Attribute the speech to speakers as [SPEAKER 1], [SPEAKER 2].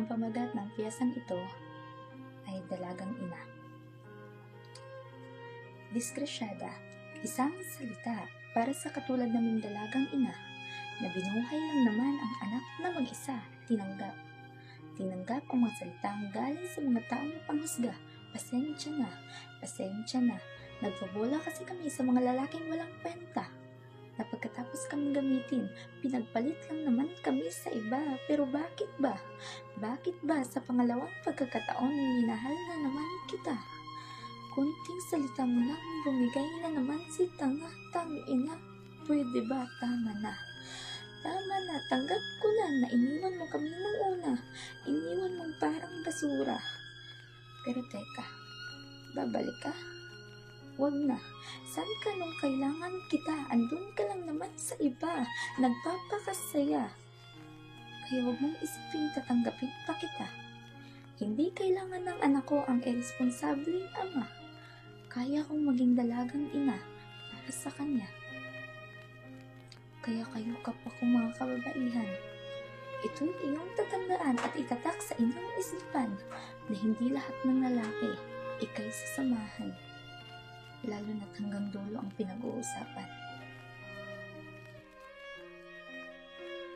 [SPEAKER 1] Ang pamagat ng piyesang ito ay Dalagang Ina. Diskresyada, isang salita para sa katulad naming dalagang ina na binuhay lang naman ang anak na mag-isa. Tinanggap ang mga salitang galing sa mga taong panghusga. Pasensya na, nagpabola kasi kami sa mga lalaking walang kwenta. Na pagkatapos kami gamitin, pinagpalit lang naman kami sa iba. Pero bakit ba? Bakit ba sa pangalawang pagkakataon minahal na naman kita? Kunting salita mo lang, bumigay na naman si tanga-tangina. Pwede ba? Tama na, tanggap ko na iniwan mo kami nung una. Iniwan mong parang basura. Pero teka, babalik ka? Wag na. Saan ka nung kailangan kita? Andun ka lang naman sa iba. Nagpapakasaya. Kaya wag mong isipin tatanggapin pa kita. Hindi kailangan ng anak ko ang irresponsableng ama. Kaya kong maging dalagang ina para sa kanya. Kaya kayo kapwa kong mga kababaihan, ito'y iyong tatandaan at itatak sa inyong isipan na hindi lahat ng lalaki ikay sasamahan, lalo na't hanggang dulo ang pinag-uusapan.